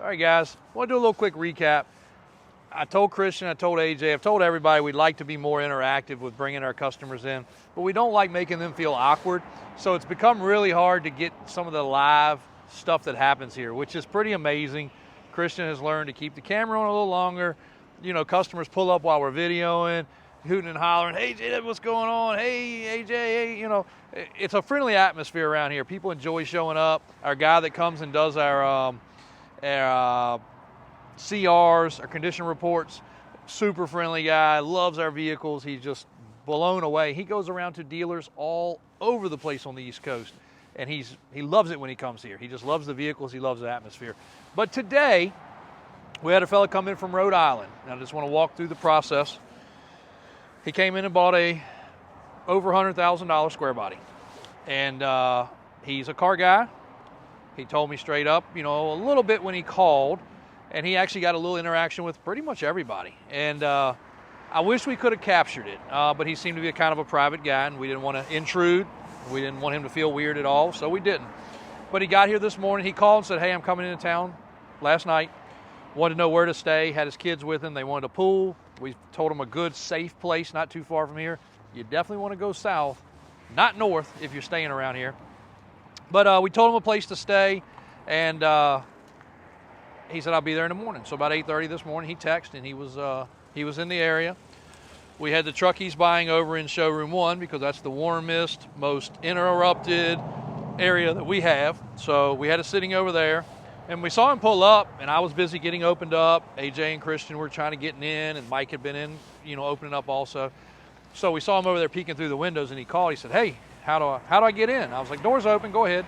All right, guys, I want to do a little quick recap. I told Christian, I told AJ, I've told everybody we'd like to be more interactive with bringing our customers in, but we don't like making them feel awkward. So it's become really hard to get some of the live stuff that happens here, which is pretty amazing. Christian has learned to keep the camera on a little longer. You know, customers pull up while we're videoing, hooting and hollering, hey, AJ, what's going on? Hey, AJ, hey, you know, it's a friendly atmosphere around here. People enjoy showing up. Our guy that comes and does our CRs, our condition reports, super friendly guy, loves our vehicles. He's just blown away. He goes around to dealers all over the place on the East Coast, and he loves it when he comes here. He just loves the vehicles, he loves the atmosphere. But today, we had a fella come in from Rhode Island, and I just want to walk through the process. He came in and bought a over $100,000 square body, and he's a car guy. He told me straight up, you know, a little bit when he called, and he actually got a little interaction with pretty much everybody. And I wish we could have captured it, but he seemed to be a kind of a private guy, and we didn't want to intrude. We didn't want him to feel weird at all, so we didn't. But he got here this morning. He called and said, hey, I'm coming into town last night. Wanted to know where to stay, had his kids with him. They wanted a pool. We told him a good, safe place not too far from here. You definitely want to go south, not north if you're staying around here. But we told him a place to stay, and he said, I'll be there in the morning. So about 8:30 this morning, he texted, and he was in the area. We had the truck he's buying over in showroom 1 because that's the warmest, most interrupted area that we have. So we had it sitting over there, and we saw him pull up, and I was busy getting opened up. AJ and Christian were trying to get in, and Mike had been in, you know, opening up also. So we saw him over there peeking through the windows, and he called. He said, hey, how do I get in? I was like, door's open, go ahead.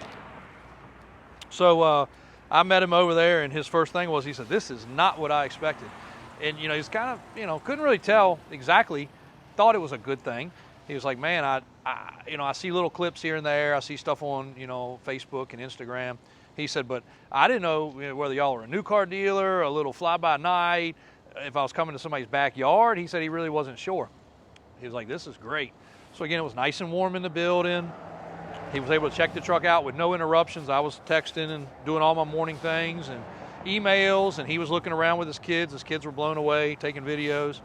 So I met him over there, and his first thing was, he said, this is not what I expected. And, you know, he's kind of, you know, couldn't really tell exactly, thought it was a good thing. He was like, man, I see little clips here and there. I see stuff on, you know, Facebook and Instagram. He said, but I didn't know whether y'all were a new car dealer, a little fly-by-night, if I was coming to somebody's backyard. He said he really wasn't sure. He was like, this is great. So again, it was nice and warm in the building. He was able to check the truck out with no interruptions. I was texting and doing all my morning things and emails, and he was looking around with his kids. His kids were blown away, taking videos.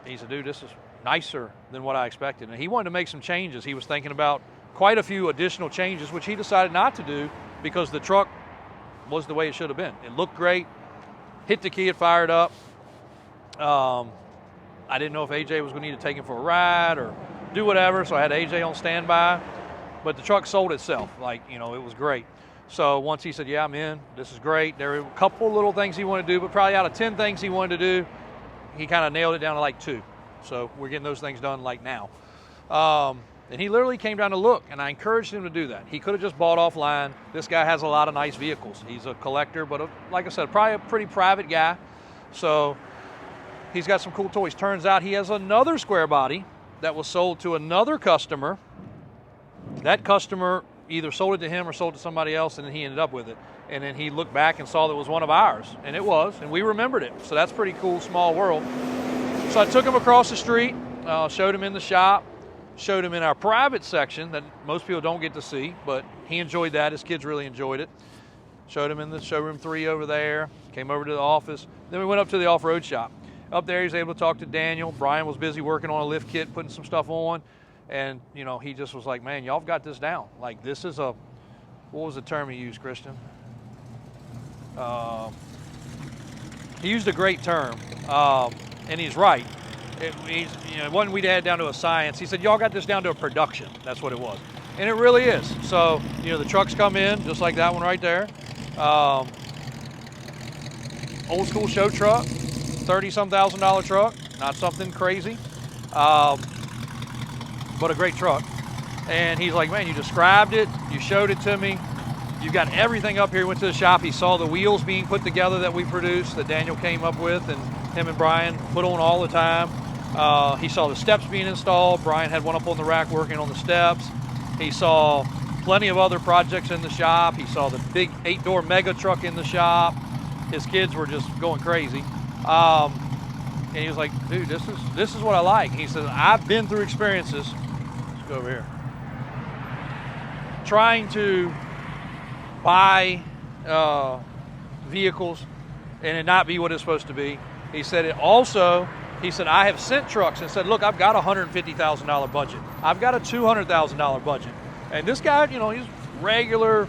He said, dude, this is nicer than what I expected. And he wanted to make some changes. He was thinking about quite a few additional changes, which he decided not to do because the truck was the way it should have been. It looked great, hit the key, it fired up. I didn't know if AJ was going to need to take him for a ride or do whatever, so I had AJ on standby. But the truck sold itself. Like, you know, it was great. So once he said, yeah, I'm in, this is great. There were a couple little things he wanted to do, but probably out of 10 things he wanted to do, he kind of nailed it down to like 2. So we're getting those things done like now. And he literally came down to look, and I encouraged him to do that. He could have just bought offline. This guy has a lot of nice vehicles. He's a collector, but like I said, probably a pretty private guy. So he's got some cool toys. Turns out he has another square body that was sold to another customer. That customer either sold it to him or sold it to somebody else, and then he ended up with it. And then he looked back and saw that it was one of ours, and it was, and we remembered it. So that's pretty cool, small world. So I took him across the street, showed him in the shop, showed him in our private section that most people don't get to see, but he enjoyed that. His kids really enjoyed it. Showed him in the showroom 3 over there, came over to the office. Then we went up to the off-road shop. Up there, he was able to talk to Daniel. Brian was busy working on a lift kit, putting some stuff on. And, you know, he just was like, man, y'all have got this down. Like, this is a, what was the term he used, Christian? He used a great term, and he's right. It wasn't we'd had down to a science. He said, y'all got this down to a production. That's what it was. And it really is. So, you know, the trucks come in, just like that one right there. Old school show truck, $30-some thousand truck. Not something crazy, but a great truck. And he's like, man, you described it. You showed it to me. You've got everything up here. Went to the shop. He saw the wheels being put together that we produced, that Daniel came up with, and him and Brian put on all the time. He saw the steps being installed. Brian had one up on the rack working on the steps. He saw plenty of other projects in the shop. He saw the big 8-door mega truck in the shop. His kids were just going crazy. And he was like, dude, this is what I like. He said, I've been through experiences. Let's go over here. Trying to buy vehicles and it not be what it's supposed to be. He said it also, he said, I have sent trucks and said, look, I've got a $150,000 budget. I've got a $200,000 budget. And this guy, you know, he's a regular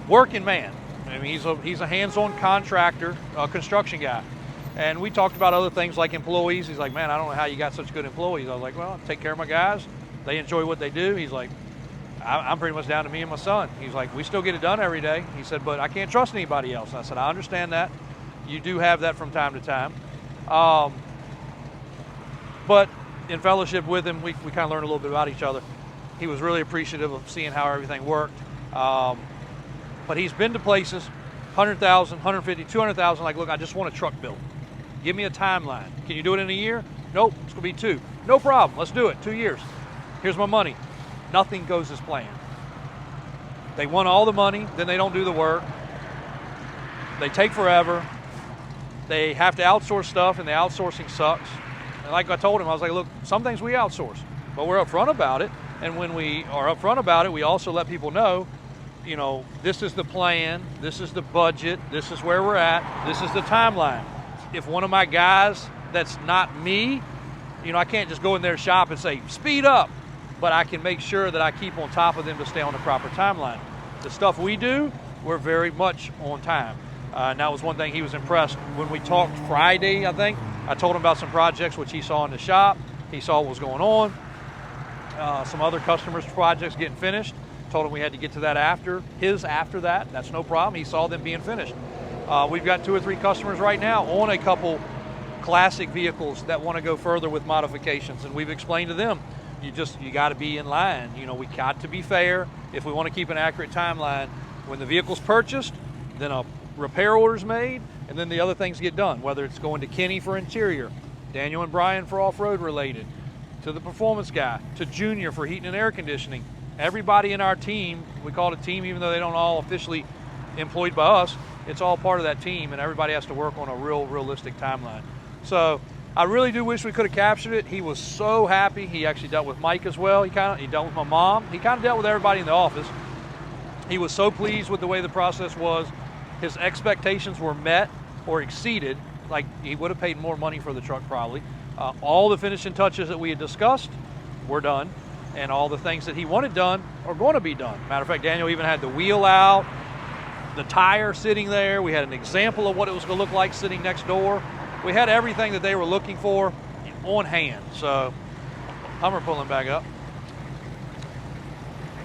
working man. I mean, he's a hands-on contractor, construction guy. And we talked about other things like employees. He's like, man, I don't know how you got such good employees. I was like, well, I take care of my guys. They enjoy what they do. He's like, I'm pretty much down to me and my son. He's like, we still get it done every day. He said, but I can't trust anybody else. And I said, I understand that. You do have that from time to time. But in fellowship with him, we kind of learned a little bit about each other. He was really appreciative of seeing how everything worked. But he's been to places, 100,000, 150, 200,000, like, look, I just want a truck built. Give me a timeline. Can you do it in a year? Nope, it's gonna be 2. No problem, let's do it, 2 years. Here's my money. Nothing goes as planned. They want all the money, then they don't do the work. They take forever. They have to outsource stuff, and the outsourcing sucks. And like I told him, I was like, look, some things we outsource, but we're upfront about it. And when we are upfront about it, we also let people know, you know, this is the plan, this is the budget, this is where we're at, this is the timeline. If one of my guys that's not me, you know, I can't just go in their shop and say, speed up, but I can make sure that I keep on top of them to stay on the proper timeline. The stuff we do, we're very much on time. And that was one thing he was impressed. When we talked Friday, I think, I told him about some projects which he saw in the shop. He saw what was going on. Some other customers' projects getting finished. Told him we had to get to that after that. That's no problem. He saw them being finished. We've got 2 or 3 customers right now on a couple classic vehicles that want to go further with modifications, and we've explained to them, you got to be in line. You know, we got to be fair if we want to keep an accurate timeline. When the vehicle's purchased, then a repair order's made, and then the other things get done, whether it's going to Kenny for interior, Daniel and Brian for off-road related, to the performance guy, to Junior for heating and air conditioning. Everybody in our team, we call it a team even though they don't all officially employed by us, it's all part of that team, and everybody has to work on a realistic timeline. So I really do wish we could have captured it. He was so happy. He actually dealt with Mike as well. He dealt with my mom. He kind of dealt with everybody in the office. He was so pleased with the way the process was. His expectations were met or exceeded. Like, he would have paid more money for the truck probably. All the finishing touches that we had discussed were done, and all the things that he wanted done are going to be done. Matter of fact, Daniel even had the wheel out, the tire sitting there. We had an example of what it was going to look like sitting next door. We had everything that they were looking for on hand. So, Hummer pulling back up.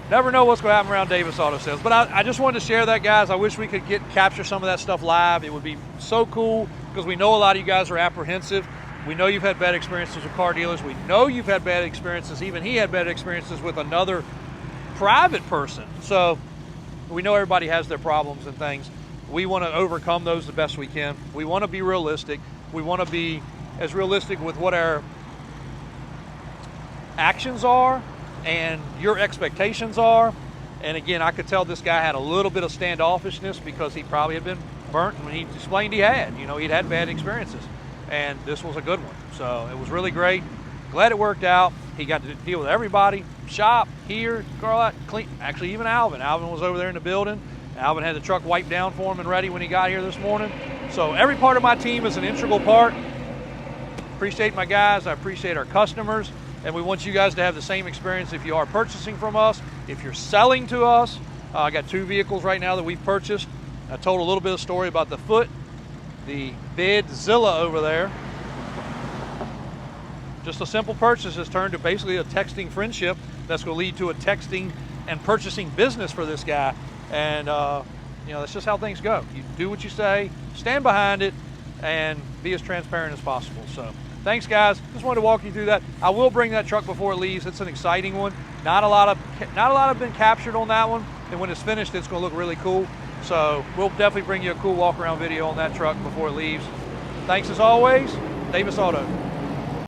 Never know what's going to happen around Davis Auto Sales. But I just wanted to share that, guys. I wish we could capture some of that stuff live. It would be so cool because we know a lot of you guys are apprehensive. We know you've had bad experiences with car dealers. We know you've had bad experiences. Even he had bad experiences with another private person. So we know everybody has their problems and things. We want to overcome those the best we can. We want to be realistic. We want to be as realistic with what our actions are and your expectations are. And again, I could tell this guy had a little bit of standoffishness because he probably had been burnt when he explained he had. You know, he'd had bad experiences. And this was a good one. So it was really great. Glad it worked out. He got to deal with everybody, shop, here, car lot, clean. Actually, even Alvin. Alvin was over there in the building. Alvin had the truck wiped down for him and ready when he got here this morning. So every part of my team is an integral part. Appreciate my guys. I appreciate our customers. And we want you guys to have the same experience if you are purchasing from us, if you're selling to us. I got 2 vehicles right now that we've purchased. I told a little bit of story about the Foot, the Bidzilla over there. Just a simple purchase has turned to basically a texting friendship that's going to lead to a texting and purchasing business for this guy. And you know, that's just how things go. You do what you say, stand behind it, and be as transparent as possible. So thanks, guys. Just wanted to walk you through that. I will bring that truck before it leaves. It's an exciting one. Not a lot have been captured on that one. And when it's finished, it's going to look really cool. So we'll definitely bring you a cool walk around video on that truck before it leaves. Thanks as always, Davis Auto.